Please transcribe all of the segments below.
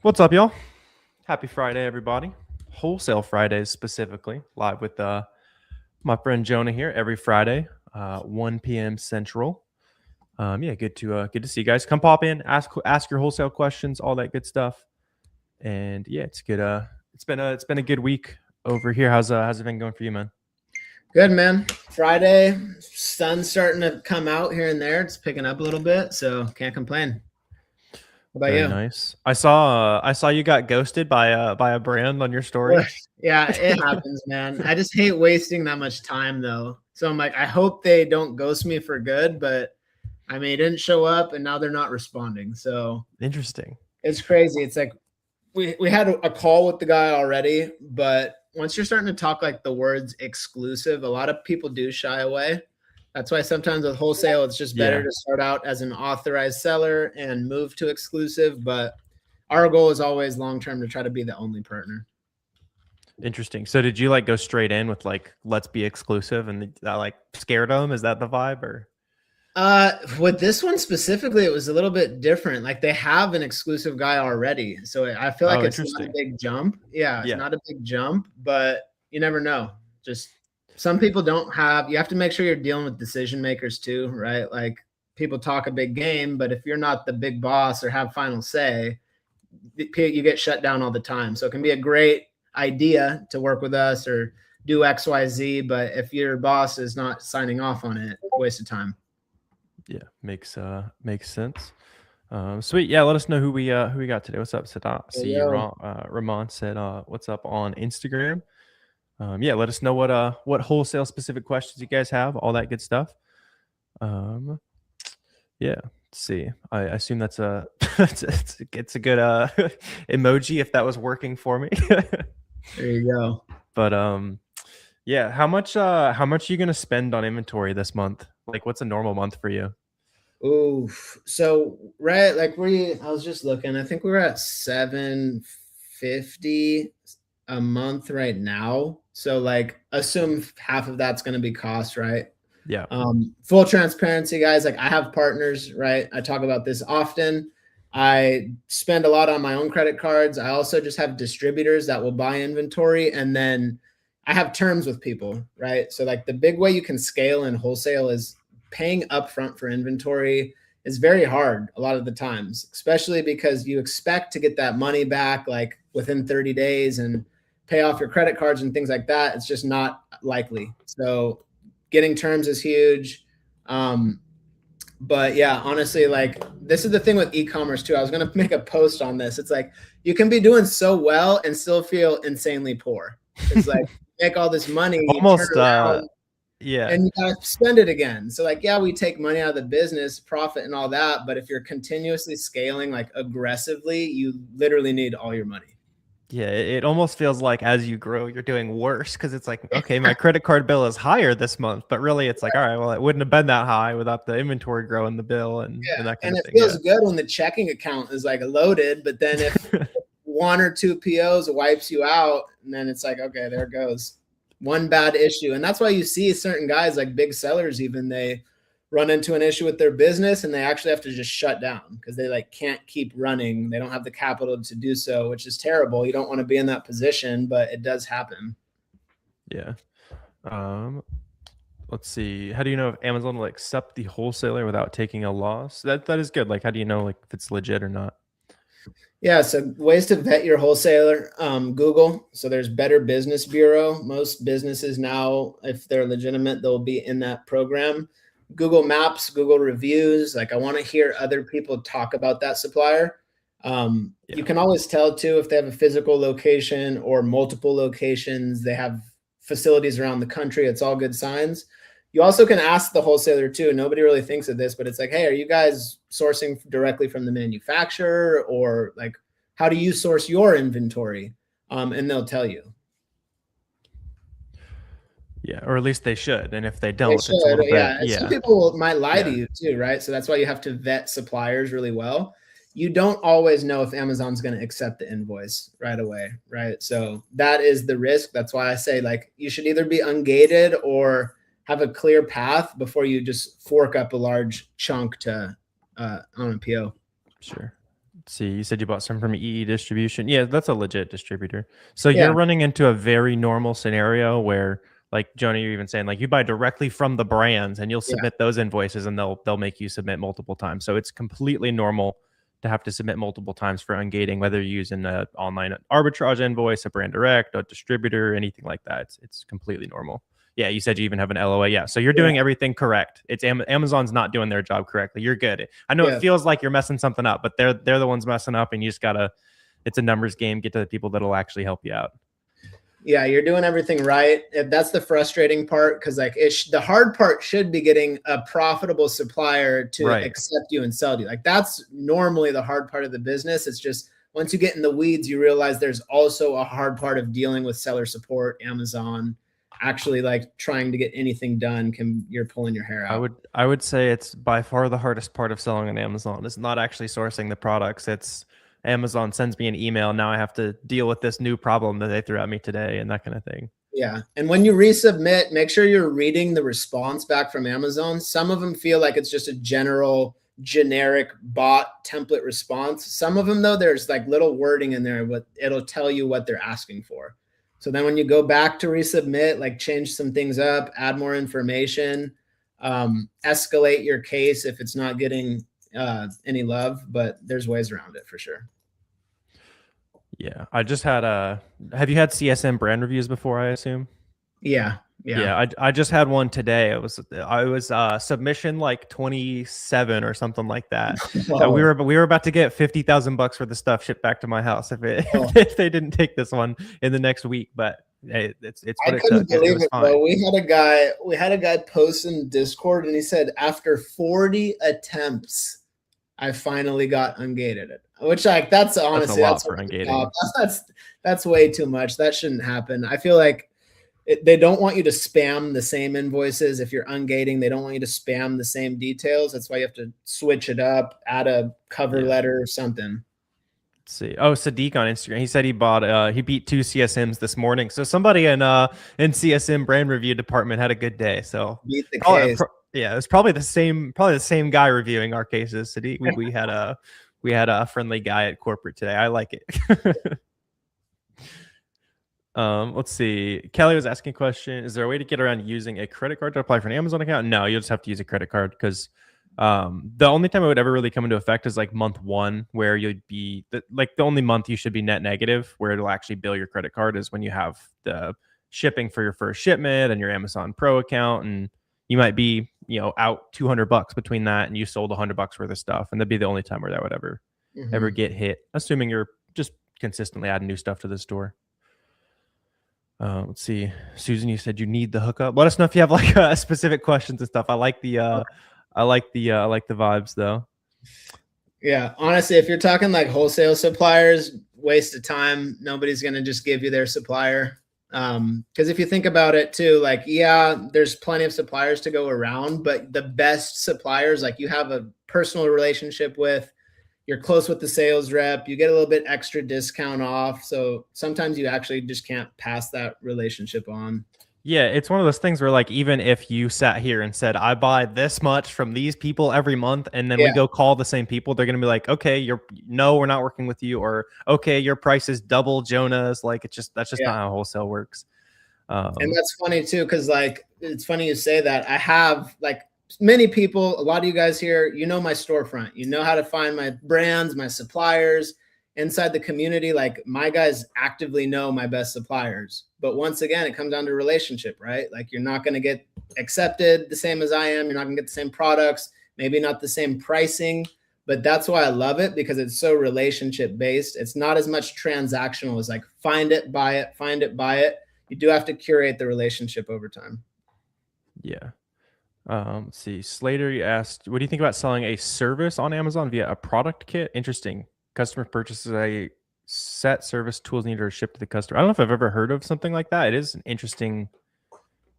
What's up, y'all? Happy Friday, everybody. Wholesale Fridays specifically, live with my friend Jonah here every Friday, 1 p.m. Central. Yeah, good to see you guys. Come pop in, ask your wholesale questions, all that good stuff. And yeah, it's good. It's been a good week over here. How's it been going for you, man? Good, man. Friday, sun's starting to come out here and there. It's picking up a little bit, so can't complain. What about Very you? nice. I saw you got ghosted by a brand on your story. Yeah, it happens, man. I just hate wasting that much time, though. So I'm like, I hope they don't ghost me for good, but I mean, it didn't show up, and now they're not responding. So Interesting. it's crazy. It's like we had a call with the guy already, but once you're starting to talk like the words exclusive, a lot of people do shy away. That's why sometimes with wholesale, it's just better to start out as an authorized seller and move to exclusive. But our goal is always long term to try to be the only partner. Interesting. So did you like go straight in with like let's be exclusive and that like scared them? Is that the vibe or? With this one specifically, it was a little bit different. Like they have an exclusive guy already, so I feel like it's not a big jump. Yeah, it's not a big jump, but you never know. Just some people don't have. You have to make sure you're dealing with decision makers too, right? Like people talk a big game, but if you're not the big boss or have final say, you get shut down all the time. So it can be a great idea to work with us or do X, Y, Z, but if your boss is not signing off on it, waste of time. Yeah, makes sense. Sweet. Yeah, let us know who we got today. What's up, Sadat? See, Ramon said, "What's up" on Instagram. Yeah, let us know what wholesale specific questions you guys have, all that good stuff. Yeah, let's see. I assume that's a it's a good emoji if that was working for me. There you go. But yeah, how much are you gonna spend on inventory this month? Like, what's a normal month for you? Oof. So right, like I was just looking. I think we're at 750 a month right now. So like assume half of that's gonna be cost, right? Yeah. Full transparency, guys. Like I have partners, right? I talk about this often. I spend a lot on my own credit cards. I also just have distributors that will buy inventory, and then I have terms with people, right? So like the big way you can scale in wholesale is paying upfront for inventory is very hard a lot of the times, especially because you expect to get that money back like within 30 days and pay off your credit cards and things like that. It's just not likely. So getting terms is huge. But yeah, honestly, like this is the thing with e-commerce too. I was going to make a post on this. It's like you can be doing so well and still feel insanely poor. It's like make all this money, almost turn around, yeah, and you gotta spend it again. So like, yeah, we take money out of the business, profit and all that, but if you're continuously scaling like aggressively, you literally need all your money. Yeah, it almost feels like as you grow, you're doing worse because it's like, okay, my credit card bill is higher this month, but really it's like, all right, well, it wouldn't have been that high without the inventory growing the bill and that kind of thing. And it feels good when the checking account is like loaded, but then if one or two POs wipes you out, and then it's like, okay, there goes one bad issue. And that's why you see certain guys like big sellers, even they run into an issue with their business and they actually have to just shut down because they like can't keep running. They don't have the capital to do so, which is terrible. You don't want to be in that position, but it does happen. Yeah. Let's see. How do you know if Amazon will accept the wholesaler without taking a loss? That is good. Like, how do you know like if it's legit or not? Yeah, so ways to vet your wholesaler, Google. So there's Better Business Bureau. Most businesses now, if they're legitimate, they'll be in that program. Google Maps, Google reviews. Like I want to hear other people talk about that supplier. You can always tell too if they have a physical location or multiple locations. They have facilities around the country. It's all good signs. You also can ask the wholesaler too. Nobody really thinks of this, but it's like, hey, are you guys sourcing directly from the manufacturer, or like, how do you source your inventory? And they'll tell you. Yeah, or at least they should. And if they don't, it's a little bit. Yeah. Some people might lie to you too, right? So that's why you have to vet suppliers really well. You don't always know if Amazon's going to accept the invoice right away, right? So that is the risk. That's why I say like you should either be ungated or have a clear path before you just fork up a large chunk to on a PO. Sure. See, you said you bought some from EE Distribution. Yeah, that's a legit distributor. So Yeah, you're running into a very normal scenario where, like Jonah, you're even saying, like you buy directly from the brands and you'll yeah, submit those invoices and they'll make you submit multiple times. So it's completely normal to have to submit multiple times for ungating, whether you're using an online arbitrage invoice, a brand direct, a distributor, anything like that. It's completely normal. Yeah, you said you even have an LOA. Yeah, so you're yeah, doing everything correct. It's Amazon's not doing their job correctly. You're good. I know it yeah. feels like you're messing something up, but they're the ones messing up, and you just gotta. It's a numbers game. Get to the people that'll actually help you out. Yeah, you're doing everything right. That's the frustrating part because like the hard part should be getting a profitable supplier to Right. accept you and sell you. Like that's normally the hard part of the business. It's just once you get in the weeds, you realize there's also a hard part of dealing with seller support, Amazon, actually like trying to get anything done you're pulling your hair out. I would say it's by far the hardest part of selling on Amazon. It's not actually sourcing the products. It's Amazon sends me an email. Now I have to deal with this new problem that they threw at me today and that kind of thing. Yeah. And when you resubmit, make sure you're reading the response back from Amazon. Some of them feel like it's just a generic bot template response. Some of them, though, there's like little wording in there, but it'll tell you what they're asking for. So then when you go back to resubmit, like change some things up, add more information, escalate your case if it's not getting any love, but there's ways around it for sure. Yeah, I just had have you had CSM brand reviews before, I assume? Yeah. I just had one today. I was submission like 27 or something like that. We were about to get $50,000 for the stuff shipped back to my house if they didn't take this one in the next week. But hey, it's what I it couldn't took. believe It was it, fine. bro. We had a guy post in Discord and he said after 40 attempts, I finally got ungated it. Which like that's honestly a lot for ungating. That's way too much. That shouldn't happen. I feel like they don't want you to spam the same invoices. If you're ungating, they don't want you to spam the same details. That's why you have to switch it up, add a cover letter or something. Let's see. Oh, Sadiq on Instagram. He said he beat 2 CSMs this morning. So somebody in CSM brand review department had a good day. So beat the case. Yeah, it's probably the same guy reviewing our cases. Sadiq, we had a friendly guy at corporate today. I like it. Let's see. Kelly was asking a question. Is there a way to get around using a credit card to apply for an Amazon account? No, you'll just have to use a credit card because the only time it would ever really come into effect is like month one, where you'd be the only month you should be net negative, where it'll actually bill your credit card is when you have the shipping for your first shipment and your Amazon Pro account, and you might be out $200 between that and you sold $100 worth of stuff, and that'd be the only time where that would ever get hit, assuming you're just consistently adding new stuff to the store. Let's see, Susan, you said you need the hookup. Let us know if you have like specific questions and stuff. I like the vibes though. Yeah, honestly, if you're talking like wholesale suppliers, waste of time. Nobody's gonna just give you their supplier. Because if you think about it too, like there's plenty of suppliers to go around, but the best suppliers, like you have a personal relationship with, you're close with the sales rep, you get a little bit extra discount off. So sometimes you actually just can't pass that relationship on. Yeah, it's one of those things where like even if you sat here and said I buy this much from these people every month, and then we go call the same people, they're gonna be like, okay, we're not working with you, or okay, your price is double Jonah's. Like that's just not how wholesale works. And that's funny too, because like it's funny you say that. I have like many people, a lot of you guys here, my storefront, how to find my brands, my suppliers inside the community. Like my guys actively know my best suppliers, but once again, it comes down to relationship, right? Like you're not going to get accepted the same as I am. You're not gonna get the same products, maybe not the same pricing, but that's why I love it, because it's so relationship based. It's not as much transactional as like find it, buy it, find it, buy it. You do have to curate the relationship over time. Yeah. Let's see. Slater, you asked, what do you think about selling a service on Amazon via a product kit? Interesting. Customer purchases a set service, tools needed are shipped to the customer. I don't know if I've ever heard of something like that. It is an interesting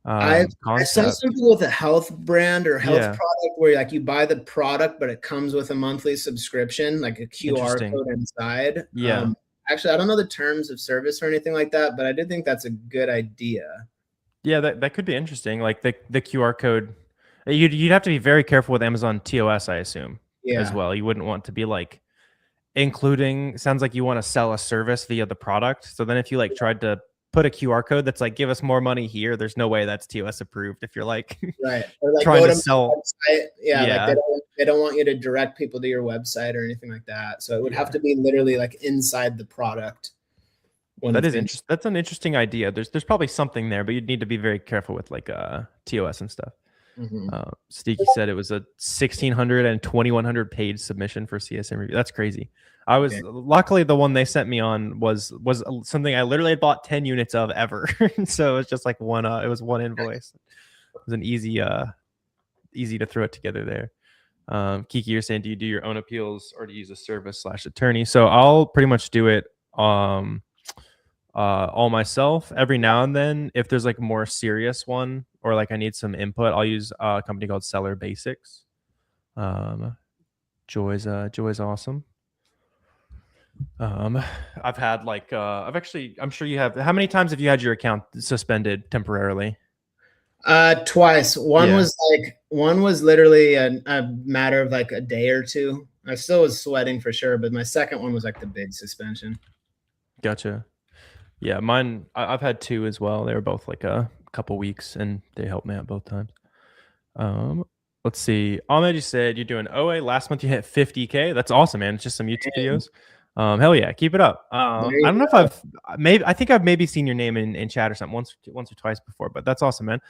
I saw something with a health brand or health product where like you buy the product, but it comes with a monthly subscription, like a QR code inside. Yeah. Actually, I don't know the terms of service or anything like that, but I do think that's a good idea. Yeah, that could be interesting. Like the QR code. You'd have to be very careful with Amazon TOS, I assume, as well. You wouldn't want to be like including, sounds like you want to sell a service via the product. So then if you like tried to put a QR code that's like, give us more money here, there's no way that's TOS approved. If you're like Right. Or like trying go to to my sell, website. Yeah, like yeah, they don't want you to direct people to your website or anything like that. So it would have yeah. to be literally like inside the product when That it's is in. interesting. That's an interesting idea. There's probably something there, but you'd need to be very careful with like TOS and stuff. Mhm. Steaky said it was a 1,600 and 2,100 page submission for CSM review. That's crazy. I was Yeah. luckily the one they sent me on was something I literally had bought 10 units of ever. So it was just like one. It was one invoice. It was an easy to throw it together there. Kiki, you're saying, do you do your own appeals or do you use a service/attorney? So I'll pretty much do it all myself. Every now and then, if there's like a more serious one or like I need some input, I'll use a company called Seller Basics. Joy's awesome. I've had like I'm sure you have. How many times have you had your account suspended temporarily? Twice. Yeah, One was literally a matter of like a day or two. I still was sweating for sure, but my second one was like the big suspension. gotcha. Yeah, mine. I've had two as well. They were both like a couple weeks, and they helped me out both times. Um, let's see. Ahmed, you said you're doing OA. Last month you hit 50K. That's awesome, man. It's just some YouTube Dang, videos. Hell yeah, keep it up. there I you don't know if go. I think I've maybe seen your name in chat or something once or twice before, but that's awesome, man.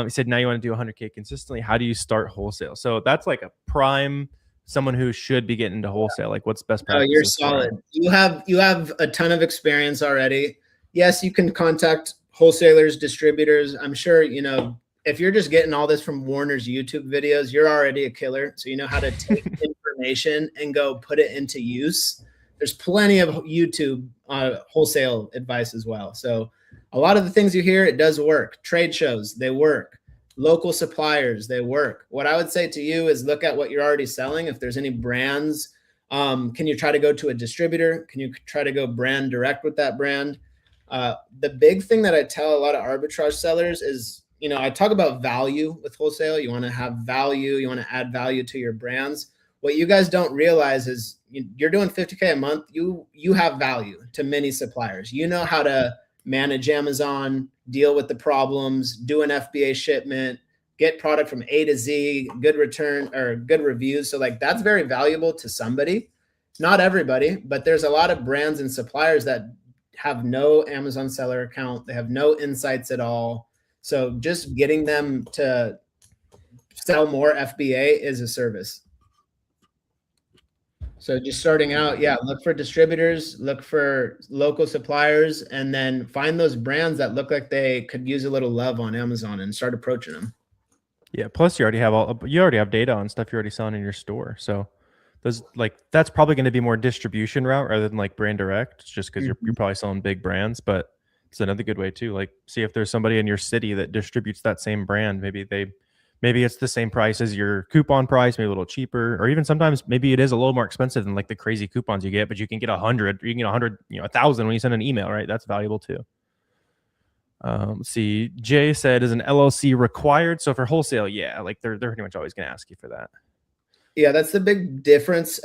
You said now you want to do 100K consistently. How do you start wholesale? So that's like a prime someone who should be getting into wholesale. Like, what's best No, you're practices for solid. them? You have a ton of experience already. Yes, you can contact wholesalers, distributors. I'm sure, you know, if you're just getting all this from Warner's YouTube videos, you're already a killer. So you know how to take information and go put it into use. There's plenty of YouTube wholesale advice as well. So a lot of the things you hear, it does work. Trade shows, they work. Local suppliers, they work. What I would say to you is look at what you're already selling. If there's any brands, can you try to go to a distributor? Can you try to go brand direct with that brand? The big thing that I tell a lot of arbitrage sellers is, you know, I talk about value with wholesale. You want to have value. You want to add value to your brands. What you guys don't realize is you're doing 50K a month. You have value to many suppliers. You know how to manage Amazon, deal with the problems, do an FBA shipment, get product from A to Z, good return or good reviews. So like that's very valuable to somebody. Not everybody, but there's a lot of brands and suppliers that have no Amazon seller account. They have no insights at all. So just getting them to sell more FBA is a service. So just starting out, yeah, look for distributors, look for local suppliers, and then find those brands that look like they could use a little love on Amazon and start approaching them. Yeah. Plus, you already have data on stuff you're already selling in your store. So that's probably going to be more distribution route rather than like brand direct, just because you're probably selling big brands. But it's another good way too. Like, see if there's somebody in your city that distributes that same brand. Maybe it's the same price as your coupon price, maybe a little cheaper, or even sometimes maybe it is a little more expensive than like the crazy coupons you get, but you can get 100, you can get 100, 1,000 when you send an email, right? That's valuable too. Let's see. Jay said, is an LLC required? So for wholesale, yeah, like they're pretty much always going to ask you for that. Yeah, that's the big difference.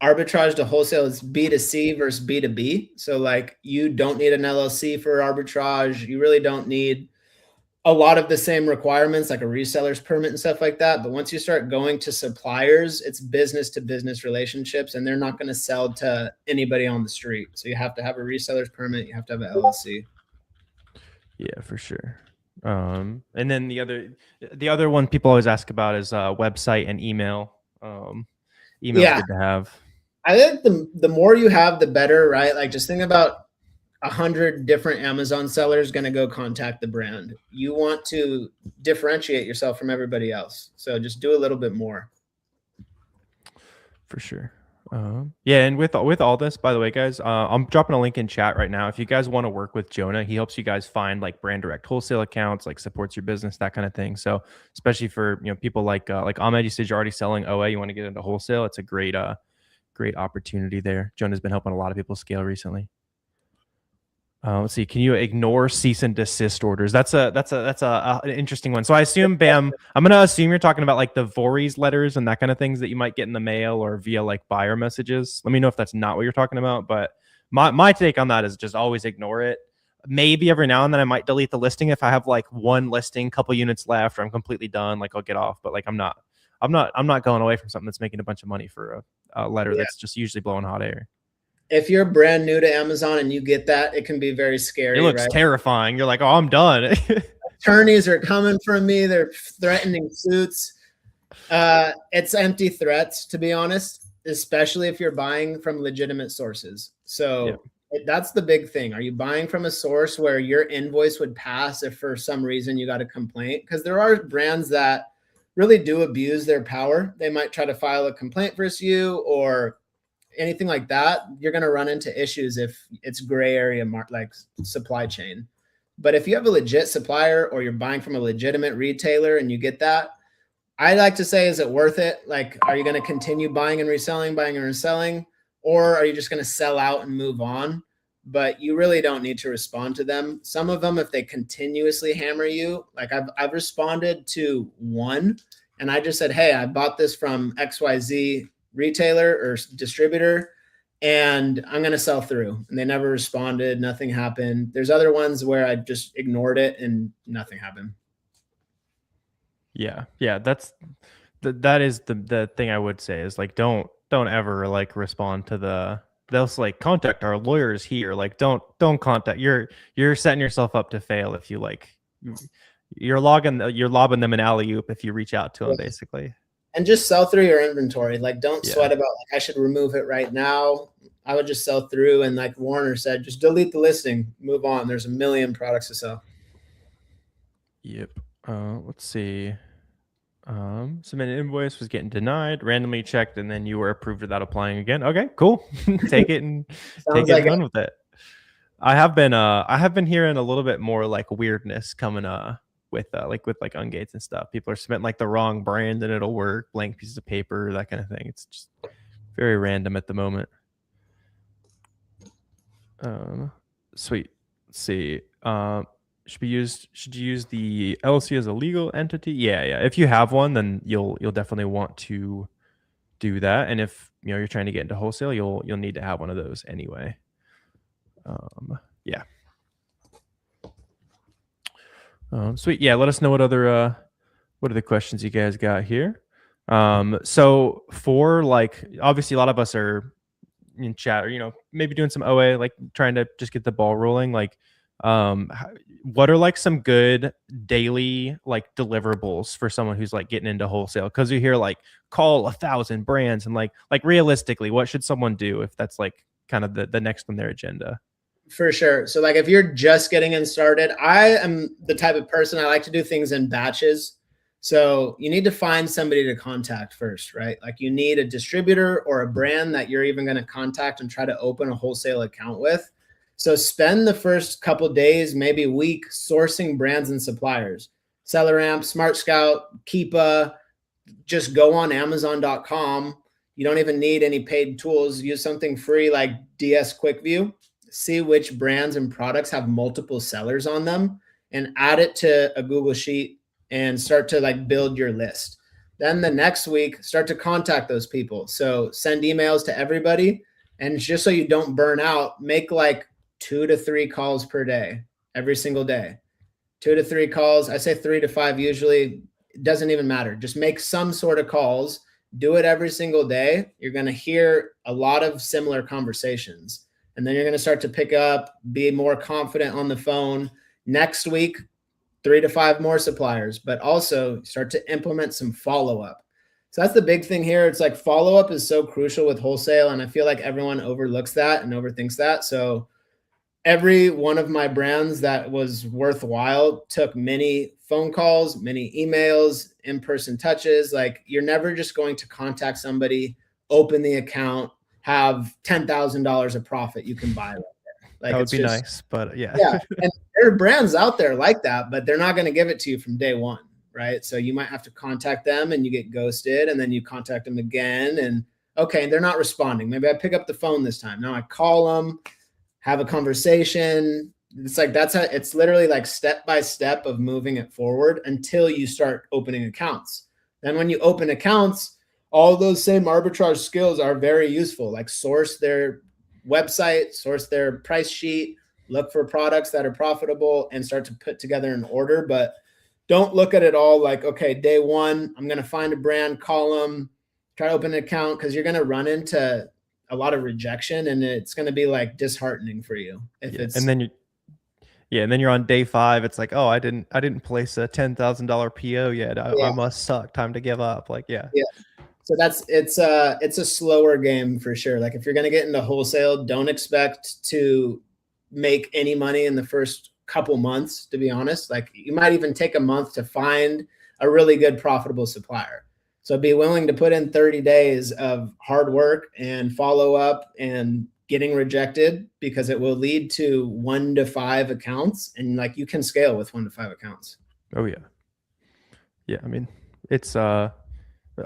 Arbitrage to wholesale is B2C versus B2B. So like you don't need an LLC for arbitrage. You really don't need a lot of the same requirements like a reseller's permit and stuff like that. But once you start going to suppliers, it's business to business relationships and they're not going to sell to anybody on the street. So you have to have a reseller's permit. You have to have an LLC. Yeah, for sure. And then the other one people always ask about is website and email. Email's good to have. I think the more you have, the better, right? Like just think about 100 different Amazon sellers going to go contact the brand. You want to differentiate yourself from everybody else. So just do a little bit more. For sure. Yeah, and with all this, by the way, guys, I'm dropping a link in chat right now. If you guys want to work with Jonah, he helps you guys find like brand direct wholesale accounts, like supports your business, that kind of thing. So especially for people like Ahmed, you said you're already selling OA, you want to get into wholesale. It's a great opportunity there. Jonah's been helping a lot of people scale recently. Let's see. Can you ignore cease and desist orders? That's an interesting one. So I assume, Bam, I'm gonna assume you're talking about like the Voorhees letters and that kind of things that you might get in the mail or via like buyer messages. Let me know if that's not what you're talking about. But my take on that is just always ignore it. Maybe every now and then I might delete the listing if I have like one listing, couple units left, or I'm completely done. Like I'll get off. But like I'm not going away from something that's making a bunch of money for a letter that's just usually blowing hot air. If you're brand new to Amazon and you get that, it can be very scary. It looks terrifying. You're like, oh, I'm done. Attorneys are coming for me. They're threatening suits. It's empty threats, to be honest, especially if you're buying from legitimate sources. So that's the big thing. Are you buying from a source where your invoice would pass if for some reason you got a complaint? Because there are brands that really do abuse their power. They might try to file a complaint versus you or anything like that. You're going to run into issues if it's gray area like supply chain. But if you have a legit supplier or you're buying from a legitimate retailer and you get that, I like to say, is it worth it? Like, are you going to continue buying and reselling, or are you just going to sell out and move on? But you really don't need to respond to them. Some of them, if they continuously hammer you, like I've responded to one and I just said, hey, I bought this from XYZ retailer or distributor and I'm going to sell through. And they never responded. Nothing happened. There's other ones where I just ignored it and nothing happened. Yeah. That is the thing I would say is like, don't ever like respond to they'll like contact our lawyers here. Like, don't contact, you're setting yourself up to fail if you like, you're lobbing them an alley-oop if you reach out to them, basically. And just sell through your inventory. Like, don't sweat about like, I should remove it right now. I would just sell through. And like Warner said, just delete the listing, move on. There's a million products to sell. Yep. Let's see. Submitted invoice was getting denied, randomly checked, and then you were approved without applying again. Okay, cool. Take it and run with it. I have been hearing a little bit more like weirdness coming with ungates and stuff. People are submitting like the wrong brand and it'll work, blank pieces of paper, that kind of thing. It's just very random at the moment. Sweet. Let's see. Should you use the LLC as a legal entity? Yeah. If you have one, then you'll definitely want to do that. And if you're trying to get into wholesale, you'll need to have one of those anyway. Yeah. Sweet. Yeah. Let us know what other questions you guys got here. So for like, obviously a lot of us are in chat or, maybe doing some OA, like trying to just get the ball rolling. Like, what are like some good daily like deliverables for someone who's like getting into wholesale? Because you hear like call 1,000 brands and like realistically, what should someone do if that's like kind of the next on their agenda? For sure. So like if you're just getting in started, I am the type of person, I like to do things in batches. So you need to find somebody to contact first, right? Like you need a distributor or a brand that you're even going to contact and try to open a wholesale account with. So spend the first couple of days, maybe a week, sourcing brands and suppliers. SellerAmp, Smart Scout, Keepa, just go on Amazon.com. You don't even need any paid tools. Use something free like DS QuickView. See which brands and products have multiple sellers on them and add it to a Google Sheet and start to like build your list. Then the next week, start to contact those people. So send emails to everybody. And just so you don't burn out, make like 2 to 3 calls per day, every single day. 2 to 3 calls. I say 3 to 5 usually. It doesn't even matter. Just make some sort of calls. Do it every single day. You're going to hear a lot of similar conversations. And then you're going to start to pick up, be more confident on the phone. Next week, 3 to 5 more suppliers, but also start to implement some follow-up. So that's the big thing here. It's like follow-up is so crucial with wholesale. And I feel like everyone overlooks that and overthinks that. So every one of my brands that was worthwhile took many phone calls, many emails, in-person touches. Like you're never just going to contact somebody, open the account, have $10,000 of profit you can buy right there. Like that would be nice, but yeah. And there are brands out there like that, but they're not going to give it to you from day one, right? So you might have to contact them and you get ghosted and then you contact them again and okay, they're not responding. Maybe I pick up the phone this time. Now I call them, have a conversation, It's like it's literally like step by step of moving it forward until you start opening accounts. Then when you open accounts, all those same arbitrage skills are very useful. Like source their website, source their price sheet, look for products that are profitable, and start to put together an order. But don't look at it all like, okay, day one, I'm going to find a brand, call them, try to open an account, because you're going to run into a lot of rejection, and it's going to be like disheartening for you if Yeah. it's And then you're on day 5. It's like, oh, I didn't place a $10,000 PO yet. I yeah, must suck. Time to give up. Like, yeah. yeah. So it's a slower game for sure. Like if you're going to get into wholesale, don't expect to make any money in the first couple months, to be honest. Like you might even take a month to find a really good profitable supplier. So be willing to put in 30 days of hard work and follow up and getting rejected, because it will lead to 1 to 5 accounts, and like you can scale with 1 to 5 accounts. Oh yeah. Yeah. I mean, it's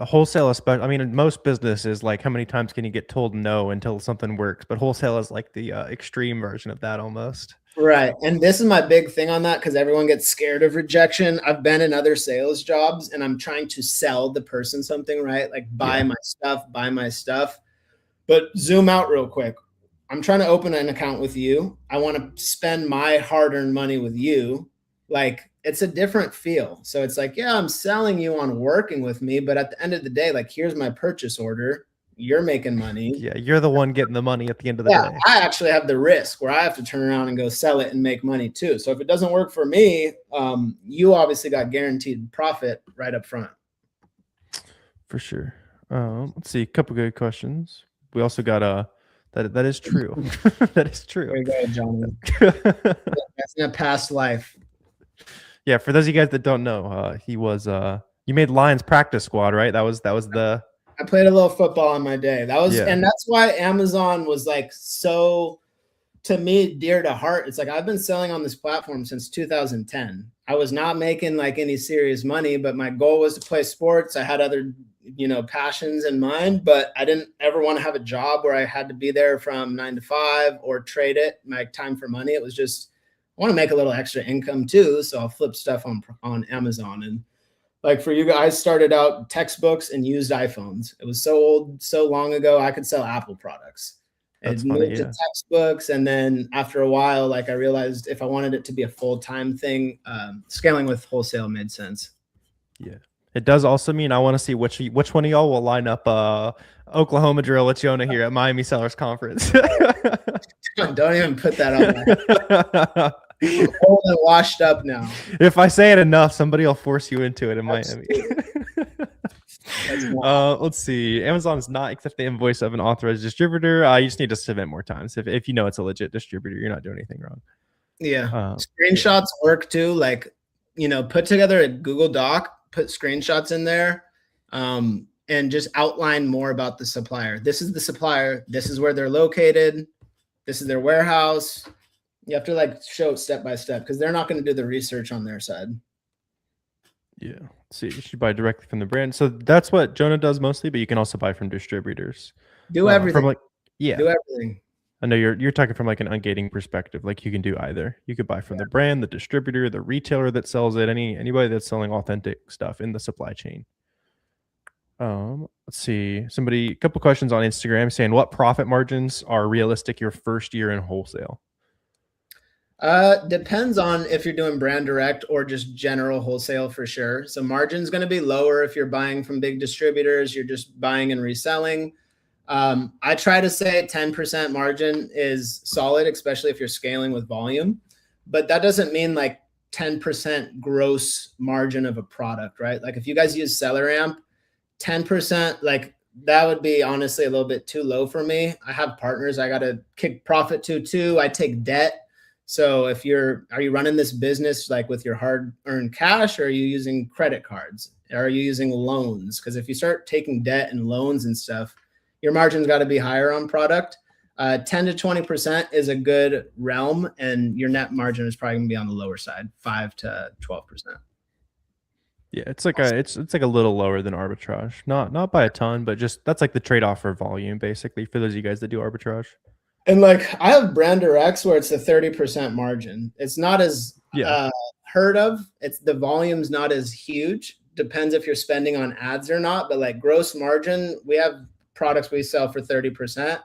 wholesale, especially. I mean, most businesses, like, how many times can you get told no until something works? But wholesale is like the extreme version of that almost. Right. And this is my big thing on that, because everyone gets scared of rejection. I've been in other sales jobs and I'm trying to sell the person something, right? Like buy my stuff. But zoom out real quick. I'm trying to open an account with you. I want to spend my hard-earned money with you. Like it's a different feel. So it's like, yeah, I'm selling you on working with me, but at the end of the day, like here's my purchase order. You're making money. Yeah, you're the one getting the money at the end of the day. I actually have the risk where I have to turn around and go sell it and make money too. So if it doesn't work for me, you obviously got guaranteed profit right up front. For sure. Let's see, a couple good questions. We also got that is true. That is true. There you go, John. That's in a past life. Yeah, for those of you guys that don't know, he was you made Lions practice squad, right? That was the I played a little football in my day. And that's why Amazon was like so, to me, dear to heart. It's like I've been selling on this platform since 2010. I was not making like any serious money, but my goal was to play sports. I had other, passions in mind, but I didn't ever want to have a job where I had to be there from 9 to 5 or trade it my time for money. It was just, I want to make a little extra income too. So I'll flip stuff on Amazon. And like for you guys, started out textbooks and used iPhones. It was so old, so long ago, I could sell Apple products. That's It funny, moved to textbooks. And then after a while, like I realized if I wanted it to be a full-time thing, scaling with wholesale made sense. Yeah. It does also mean I want to see which one of y'all will line up Oklahoma drill with Jonah here at Miami Sellers Conference. Don't even put that on there. I'm old and washed up now. If I say it enough, somebody will force you into it in Miami. Let's see. Amazon is not accept the invoice of an authorized distributor. You just need to submit more times. If you know it's a legit distributor, you're not doing anything wrong. Yeah. Screenshots work too. Like, put together a Google Doc, put screenshots in there, and just outline more about the supplier. This is the supplier. This is where they're located. This is their warehouse. You have to like show it step by step, because they're not going to do the research on their side. Yeah. Let's see, you should buy directly from the brand. So that's what Jonah does mostly, but you can also buy from distributors. Do everything. Do everything. I know you're talking from like an ungating perspective. Like you can do either. You could buy from the brand, the distributor, the retailer that sells it, anybody that's selling authentic stuff in the supply chain. Let's see. A couple questions on Instagram saying, what profit margins are realistic your first year in wholesale? Depends on if you're doing brand direct or just general wholesale for sure. So margin's going to be lower if you're buying from big distributors, you're just buying and reselling. I try to say 10% margin is solid, especially if you're scaling with volume, but that doesn't mean like 10% gross margin of a product, right? Like if you guys use SellerAmp, 10%, like that would be honestly a little bit too low for me. I have partners I got to kick profit to too. I take debt. So are you running this business like with your hard-earned cash, or are you using credit cards? Are you using loans? Because if you start taking debt and loans and stuff, your margin's got to be higher on product. 10 to 20% is a good realm, and your net margin is probably gonna be on the lower side, 5 to 12%. Yeah, it's like a little lower than arbitrage. Not by a ton, but just that's like the trade-off for volume, basically, for those of you guys that do arbitrage. And like I have brand directs where it's a 30% margin. It's not as Yeah. heard of. It's the volume's not as huge. Depends if you're spending on ads or not. But like gross margin, we have products we sell for 30%.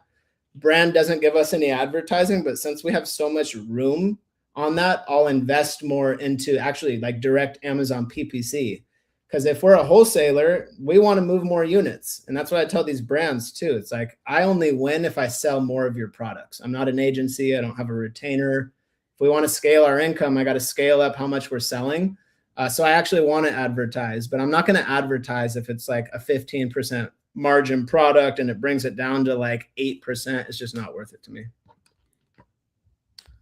Brand doesn't give us any advertising, but since we have so much room on that, I'll invest more into actually like direct Amazon PPC. Because if we're a wholesaler, we want to move more units. And that's what I tell these brands too. It's like, I only win if I sell more of your products. I'm not an agency. I don't have a retainer. If we want to scale our income, I got to scale up how much we're selling. So I actually want to advertise, but I'm not going to advertise if it's like a 15% margin product and it brings it down to like 8%. It's just not worth it to me.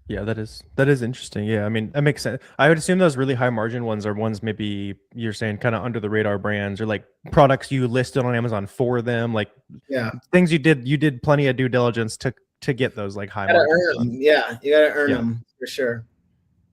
Yeah, that is interesting. Yeah, I mean, that makes sense. I would assume those really high margin ones are ones maybe you're saying kind of under the radar brands or like products you listed on Amazon for them, like Yeah. things you did plenty of due diligence to get those like high You gotta margins earn on. them. Yeah. You got to earn Yeah. them for sure.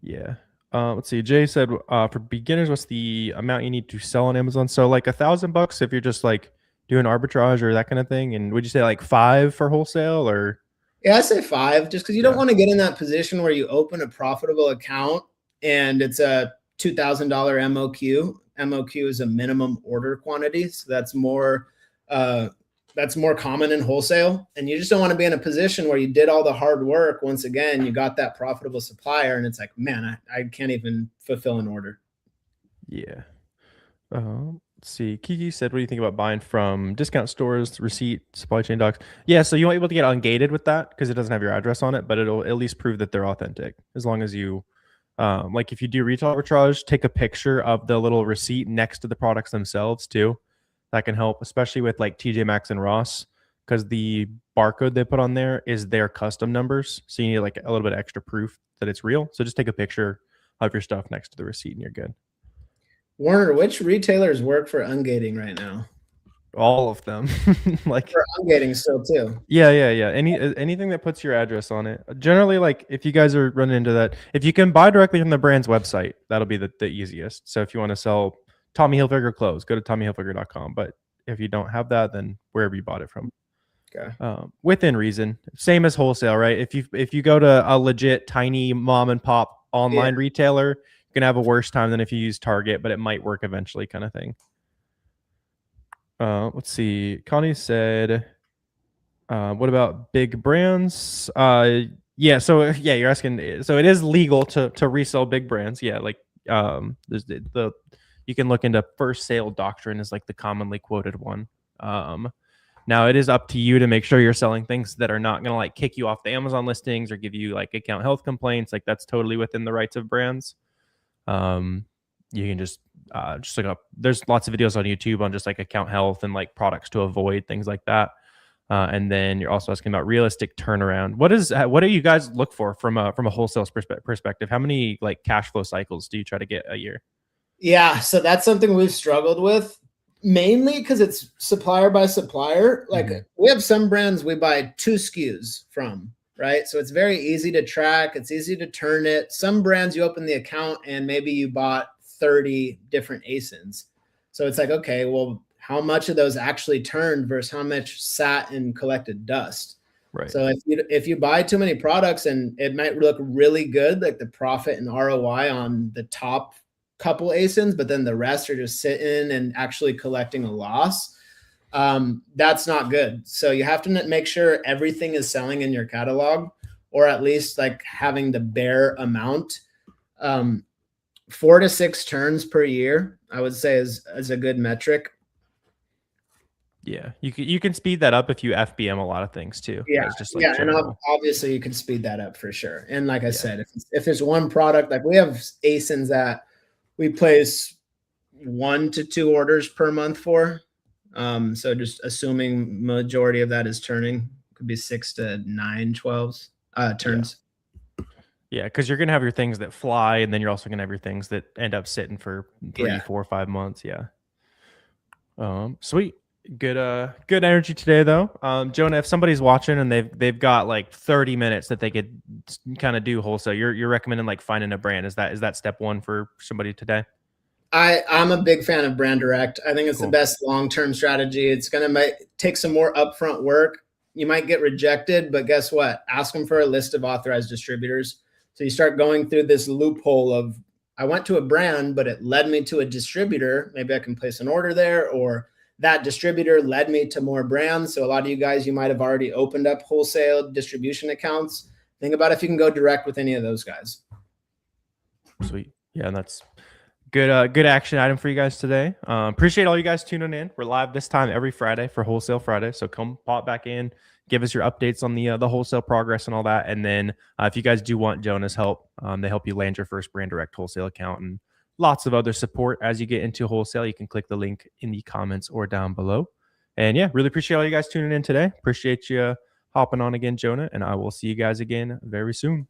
Yeah. Let's see. Jay said for beginners, what's the amount you need to sell on Amazon? So like $1,000 if you're just like doing arbitrage or that kind of thing. And would you say like 5 for wholesale or Yeah, I say 5, just because you don't yeah. want to get in that position where you open a profitable account and it's a $2,000 MOQ. MOQ is a minimum order quantity, so that's more common in wholesale. And you just don't want to be in a position where you did all the hard work. Once again, you got that profitable supplier, and it's like, man, I can't even fulfill an order. Yeah. Let's see. Kiki said, "What do you think about buying from discount stores, receipt, supply chain docs?" Yeah, so you won't be able to get ungated with that because it doesn't have your address on it, but it'll at least prove that they're authentic. As long as you, like, if you do retail arbitrage, take a picture of the little receipt next to the products themselves too. That can help, especially with like TJ Maxx and Ross, because the barcode they put on there is their custom numbers. So you need like a little bit of extra proof that it's real. So just take a picture of your stuff next to the receipt, and you're good. Warner, which retailers work for ungating right now? All of them. Like For ungating still too. yeah. Anything that puts your address on it. Generally, like if you guys are running into that, if you can buy directly from the brand's website, that'll be the easiest. So if you want to sell Tommy Hilfiger clothes, go to TommyHilfiger.com. But if you don't have that, then wherever you bought it from. Okay. Within reason. Same as wholesale, right? If you go to a legit tiny mom and pop online retailer, you're gonna have a worse time than if you use Target, but it might work eventually, kind of thing. Let's see. Connie said, what about big brands? Yeah. So yeah, you're asking. So it is legal to resell big brands. Yeah, like there's the you can look into first sale doctrine is like the commonly quoted one. Now it is up to you to make sure you're selling things that are not going to like kick you off the Amazon listings or give you like account health complaints. Like that's totally within the rights of brands. You can just look up. There's lots of videos on YouTube on just like account health and like products to avoid, things like that. And then you're also asking about realistic turnaround. What do you guys look for from a wholesale perspective? How many like cash flow cycles do you try to get a year? Yeah, so that's something we've struggled with mainly because it's supplier by supplier. Like we have some brands we buy 2 SKUs from, right? So it's very easy to track. It's easy to turn it. Some brands you open the account and maybe you bought 30 different ASINs. So it's like, okay, well, how much of those actually turned versus how much sat and collected dust? Right. So if you buy too many products and it might look really good, like the profit and ROI on the top couple ASINs, but then the rest are just sitting and actually collecting a loss. That's not good. So you have to make sure everything is selling in your catalog, or at least like having the bare amount. 4 to 6 turns per year, I would say is a good metric. Yeah, you can speed that up if you FBM a lot of things too. Yeah, just like yeah, general. and obviously you can speed that up for sure. And like I said, if there's one product, like we have ASINs that we place 1 to 2 orders per month for. So just assuming majority of that is turning, could be 6 to 9, 12 turns. Yeah, because you're gonna have your things that fly, and then you're also gonna have your things that end up sitting for 3, 4, 5 months. Yeah. Sweet. Good energy today though. Jonah, if somebody's watching and they've got like 30 minutes that they could kind of do wholesale, you're recommending like finding a brand. Is that step 1 for somebody today? I'm a big fan of brand direct. I think it's the best long-term strategy. It's going to take some more upfront work. you might get rejected, but guess what? Ask them for a list of authorized distributors. So you start going through this loophole of, I went to a brand, but it led me to a distributor. Maybe I can place an order there, or that distributor led me to more brands. So a lot of you guys, you might have already opened up wholesale distribution accounts. Think about if you can go direct with any of those guys. Sweet. Yeah, that's good action item for you guys today. Appreciate all you guys tuning in. We're live this time every Friday for Wholesale Friday. So come pop back in, give us your updates on the wholesale progress and all that. And then if you guys do want Jonah's help, they help you land your first brand direct wholesale account and lots of other support as you get into wholesale. You can click the link in the comments or down below. And yeah, really appreciate all you guys tuning in today. Appreciate you hopping on again, Jonah. And I will see you guys again very soon.